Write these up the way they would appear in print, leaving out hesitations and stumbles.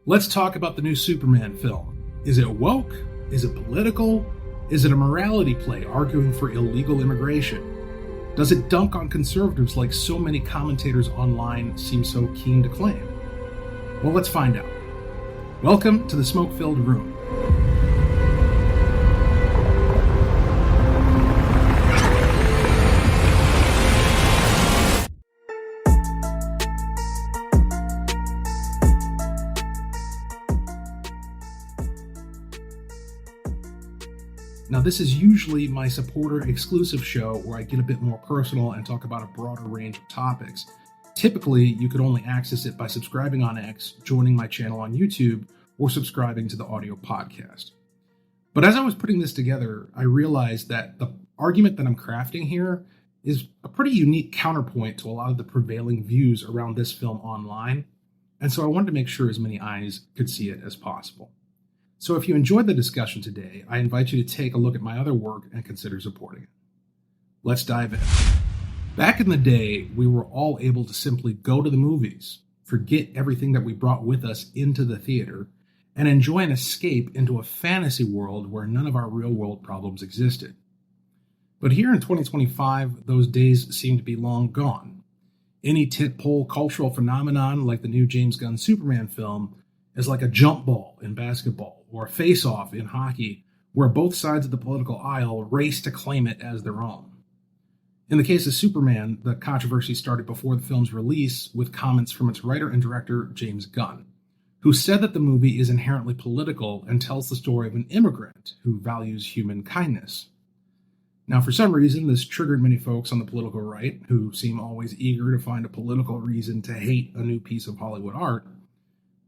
Let's talk about the new Superman film. Is it woke? Is it political? Is it a morality play arguing for illegal immigration? Does it dunk on conservatives like so many commentators online seem so keen to claim? Well, let's find out. Welcome to the Smoke-Filled Room. Now, this is usually my supporter-exclusive show where I get a bit more personal and talk about a broader range of topics. Typically, you could only access it by subscribing on X, joining my channel on YouTube, or subscribing to the audio podcast. But as I was putting this together, I realized that the argument that I'm crafting here is a pretty unique counterpoint to a lot of the prevailing views around this film online, and so I wanted to make sure as many eyes could see it as possible. So if you enjoyed the discussion today, I invite you to take a look at my other work and consider supporting it. Let's dive in. Back in the day, we were all able to simply go to the movies, forget everything that we brought with us into the theater, and enjoy an escape into a fantasy world where none of our real-world problems existed. But here in 2025, those days seem to be long gone. Any tentpole cultural phenomenon like the new James Gunn Superman film is like a jump ball in basketball or a face-off in hockey, where both sides of the political aisle race to claim it as their own. In the case of Superman, the controversy started before the film's release with comments from its writer and director, James Gunn, who said that the movie is inherently political and tells the story of an immigrant who values human kindness. Now, for some reason, this triggered many folks on the political right, who seem always eager to find a political reason to hate a new piece of Hollywood art.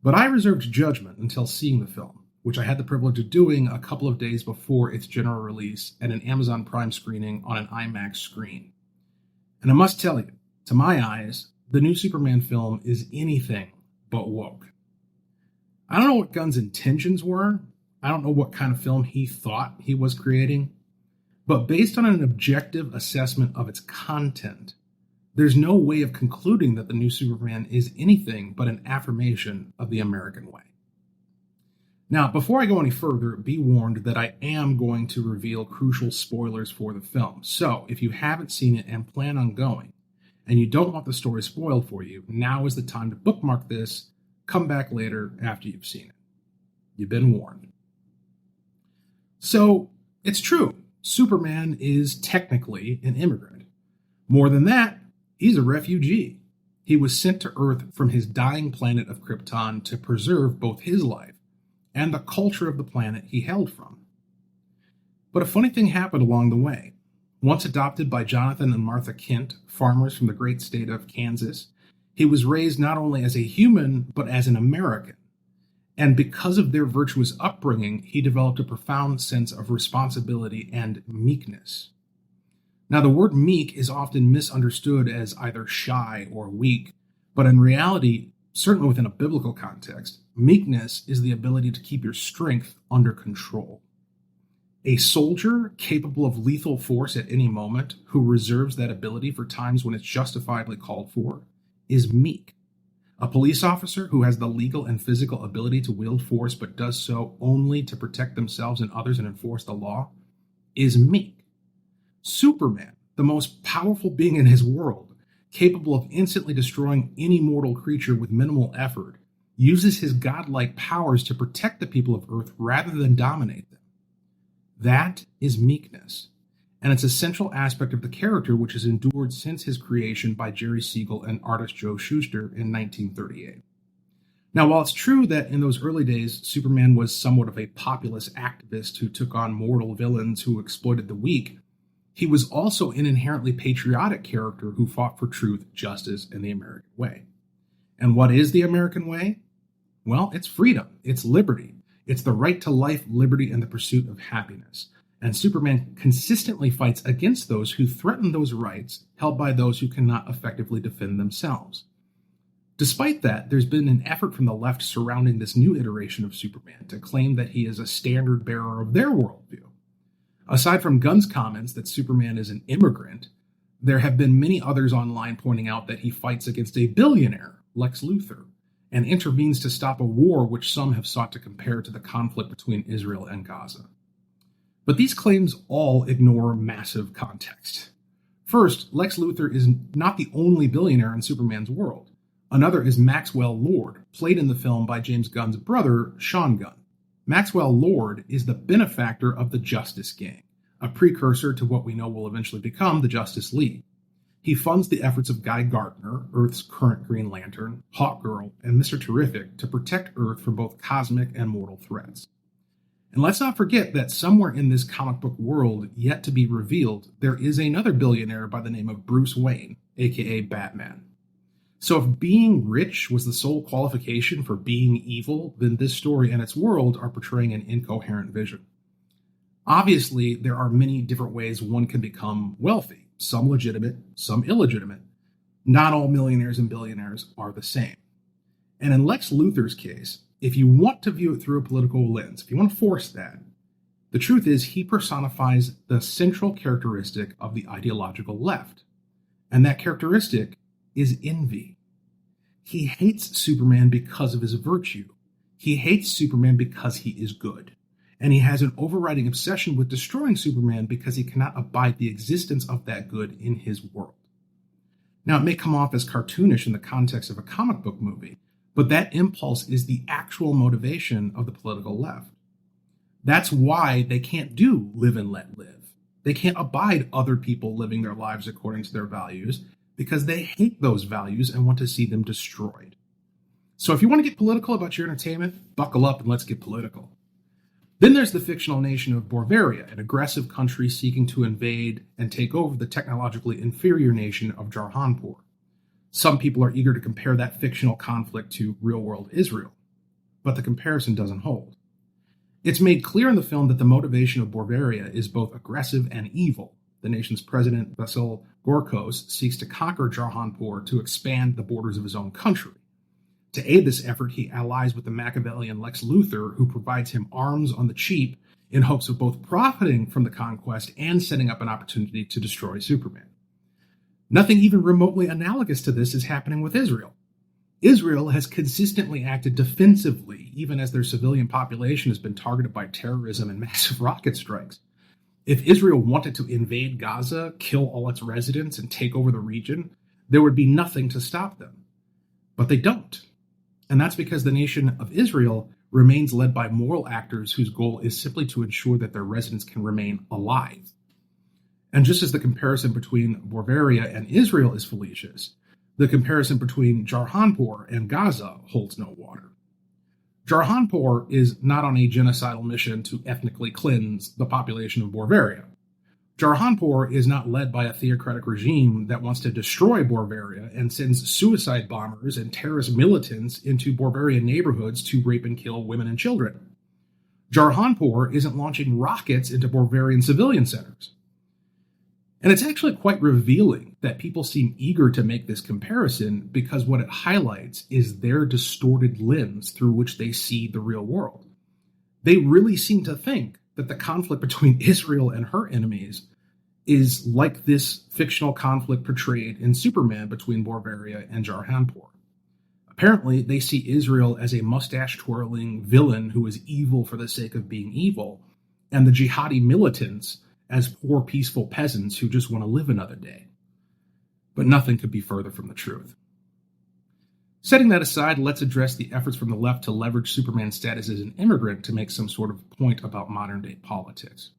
But I reserved judgment until seeing the film, which I had the privilege of doing a couple of days before its general release at an Amazon Prime screening on an IMAX screen. And I must tell you, to my eyes, the new Superman film is anything but woke. I don't know what Gunn's intentions were. I don't know what kind of film he thought he was creating. But based on an objective assessment of its content, there's no way of concluding that the new Superman is anything but an affirmation of the American way. Now, before I go any further, be warned that I am going to reveal crucial spoilers for the film. So, if you haven't seen it and plan on going, and you don't want the story spoiled for you, now is the time to bookmark this, come back later after you've seen it. You've been warned. So, it's true, Superman is technically an immigrant. More than that, he's a refugee. He was sent to Earth from his dying planet of Krypton to preserve both his life and the culture of the planet he hailed from. But a funny thing happened along the way. Once adopted by Jonathan and Martha Kent, farmers from the great state of Kansas, he was raised not only as a human, but as an American. And because of their virtuous upbringing, he developed a profound sense of responsibility and meekness. Now, the word meek is often misunderstood as either shy or weak, but in reality, certainly within a biblical context, meekness is the ability to keep your strength under control. A soldier capable of lethal force at any moment, who reserves that ability for times when it's justifiably called for, is meek. A police officer who has the legal and physical ability to wield force but does so only to protect themselves and others and enforce the law, is meek. Superman, the most powerful being in his world, capable of instantly destroying any mortal creature with minimal effort, uses his godlike powers to protect the people of Earth rather than dominate them. That is meekness, and it's a central aspect of the character which has endured since his creation by Jerry Siegel and artist Joe Shuster in 1938. Now, while it's true that in those early days, Superman was somewhat of a populist activist who took on mortal villains who exploited the weak, he was also an inherently patriotic character who fought for truth, justice, and the American way. And what is the American way? Well, it's freedom, it's liberty, it's the right to life, liberty, and the pursuit of happiness. And Superman consistently fights against those who threaten those rights held by those who cannot effectively defend themselves. Despite that, there's been an effort from the left surrounding this new iteration of Superman to claim that he is a standard bearer of their worldview. Aside from Gunn's comments that Superman is an immigrant, there have been many others online pointing out that he fights against a billionaire, Lex Luthor, and intervenes to stop a war which some have sought to compare to the conflict between Israel and Gaza. But these claims all ignore massive context. First, Lex Luthor is not the only billionaire in Superman's world. Another is Maxwell Lord, played in the film by James Gunn's brother, Sean Gunn. Maxwell Lord is the benefactor of the Justice Gang, a precursor to what we know will eventually become the Justice League. He funds the efforts of Guy Gardner, Earth's current Green Lantern, Hawkgirl, and Mr. Terrific to protect Earth from both cosmic and mortal threats. And let's not forget that somewhere in this comic book world yet to be revealed, there is another billionaire by the name of Bruce Wayne, aka Batman. So if being rich was the sole qualification for being evil, then this story and its world are portraying an incoherent vision. Obviously, there are many different ways one can become wealthy, some legitimate, some illegitimate. Not all millionaires and billionaires are the same. And in Lex Luthor's case, if you want to view it through a political lens, if you want to force that, the truth is he personifies the central characteristic of the ideological left. And that characteristic is envy. He hates Superman because of his virtue. He hates Superman because he is good. And he has an overriding obsession with destroying Superman because he cannot abide the existence of that good in his world. Now, it may come off as cartoonish in the context of a comic book movie, but that impulse is the actual motivation of the political left. That's why they can't do live and let live. They can't abide other people living their lives according to their values because they hate those values and want to see them destroyed. So if you want to get political about your entertainment, buckle up and let's get political. Then there's the fictional nation of Borvaria, an aggressive country seeking to invade and take over the technologically inferior nation of Jarhanpur. Some people are eager to compare that fictional conflict to real-world Israel, but the comparison doesn't hold. It's made clear in the film that the motivation of Borvaria is both aggressive and evil. The nation's president, Vasil Gorkos, seeks to conquer Jarhanpur to expand the borders of his own country. To aid this effort, he allies with the Machiavellian Lex Luthor, who provides him arms on the cheap in hopes of both profiting from the conquest and setting up an opportunity to destroy Superman. Nothing even remotely analogous to this is happening with Israel. Israel has consistently acted defensively, even as their civilian population has been targeted by terrorism and massive rocket strikes. If Israel wanted to invade Gaza, kill all its residents, and take over the region, there would be nothing to stop them. But they don't. And that's because the nation of Israel remains led by moral actors whose goal is simply to ensure that their residents can remain alive. And just as the comparison between Borvaria and Israel is fallacious, the comparison between Jarhanpur and Gaza holds no water. Jarhanpur is not on a genocidal mission to ethnically cleanse the population of Borvaria. Jarhanpur is not led by a theocratic regime that wants to destroy Borvaria and sends suicide bombers and terrorist militants into Borvarian neighborhoods to rape and kill women and children. Jarhanpur isn't launching rockets into Borvarian civilian centers. And it's actually quite revealing that people seem eager to make this comparison because what it highlights is their distorted lens through which they see the real world. They really seem to think that the conflict between Israel and her enemies is like this fictional conflict portrayed in Superman between Borvaria and Jarhanpur. Apparently, they see Israel as a mustache-twirling villain who is evil for the sake of being evil, and the jihadi militants as poor, peaceful peasants who just want to live another day. But nothing could be further from the truth. Setting that aside, let's address the efforts from the left to leverage Superman's status as an immigrant to make some sort of point about modern-day politics.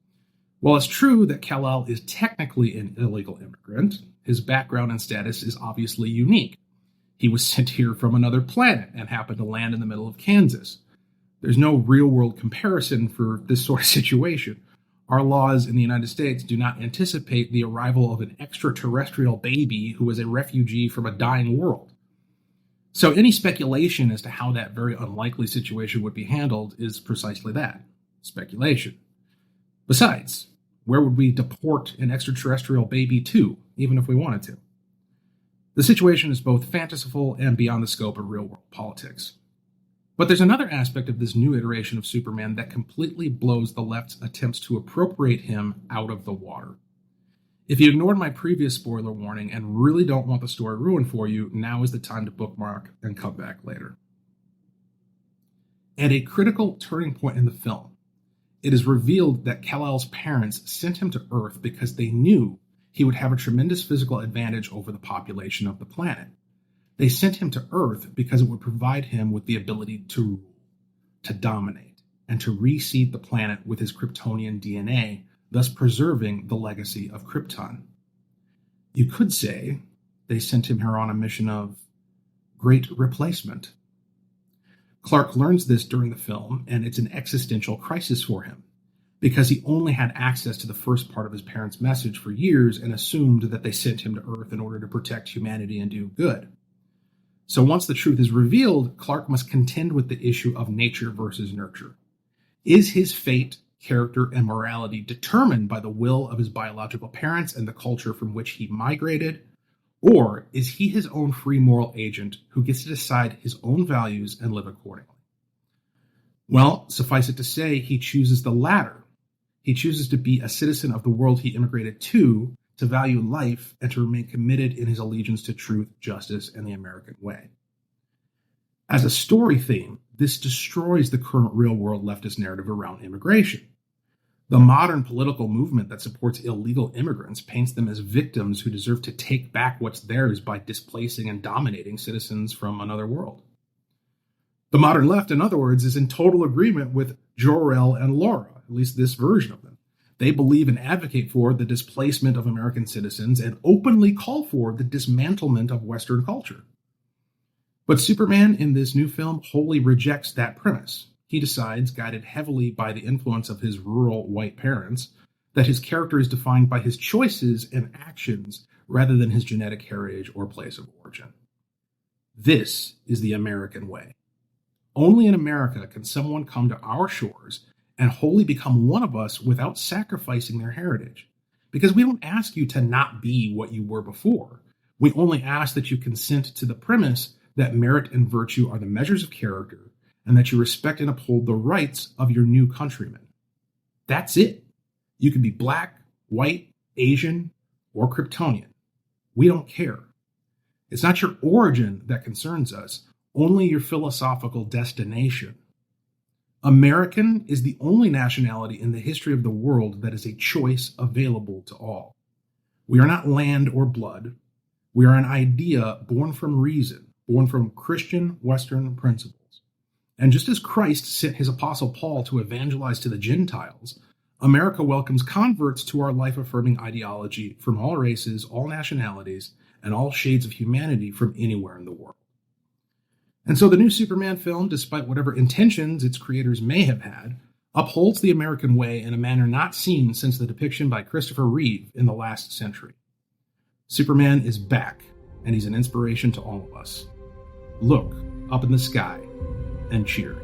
While it's true that Kal-El is technically an illegal immigrant, his background and status is obviously unique. He was sent here from another planet and happened to land in the middle of Kansas. There's no real-world comparison for this sort of situation. Our laws in the United States do not anticipate the arrival of an extraterrestrial baby who is a refugee from a dying world. So any speculation as to how that very unlikely situation would be handled is precisely that, speculation. Besides, where would we deport an extraterrestrial baby to, even if we wanted to? The situation is both fanciful and beyond the scope of real-world politics. But there's another aspect of this new iteration of Superman that completely blows the left's attempts to appropriate him out of the water. If you ignored my previous spoiler warning and really don't want the story ruined for you, now is the time to bookmark and come back later. At a critical turning point in the film, it is revealed that Kal-El's parents sent him to Earth because they knew he would have a tremendous physical advantage over the population of the planet. They sent him to Earth because it would provide him with the ability to rule, to dominate, and to reseed the planet with his Kryptonian DNA, thus preserving the legacy of Krypton. You could say they sent him here on a mission of great replacement. Clark learns this during the film, and it's an existential crisis for him, because he only had access to the first part of his parents' message for years and assumed that they sent him to Earth in order to protect humanity and do good. So once the truth is revealed, Clark must contend with the issue of nature versus nurture. Is his fate, character, and morality determined by the will of his biological parents and the culture from which he migrated? Or is he his own free moral agent who gets to decide his own values and live accordingly? Well, suffice it to say, he chooses the latter. He chooses to be a citizen of the world he immigrated to value life, and to remain committed in his allegiance to truth, justice, and the American way. As a story theme, this destroys the current real-world leftist narrative around immigration. The modern political movement that supports illegal immigrants paints them as victims who deserve to take back what's theirs by displacing and dominating citizens from another world. The modern left, in other words, is in total agreement with Jor-El and Laura, at least this version of them. They believe and advocate for the displacement of American citizens and openly call for the dismantlement of Western culture. But Superman in this new film wholly rejects that premise. He decides, guided heavily by the influence of his rural white parents, that his character is defined by his choices and actions rather than his genetic heritage or place of origin. This is the American way. Only in America can someone come to our shores and wholly become one of us without sacrificing their heritage. Because we don't ask you to not be what you were before. We only ask that you consent to the premise that merit and virtue are the measures of character, and that you respect and uphold the rights of your new countrymen. That's it. You can be black, white, Asian, or Kryptonian. We don't care. It's not your origin that concerns us, only your philosophical destination. American is the only nationality in the history of the world that is a choice available to all. We are not land or blood. We are an idea born from reason, born from Christian Western principles. And just as Christ sent his apostle Paul to evangelize to the Gentiles, America welcomes converts to our life-affirming ideology from all races, all nationalities, and all shades of humanity from anywhere in the world. And so the new Superman film, despite whatever intentions its creators may have had, upholds the American way in a manner not seen since the depiction by Christopher Reeve in the last century. Superman is back, and he's an inspiration to all of us. Look up in the sky and cheer.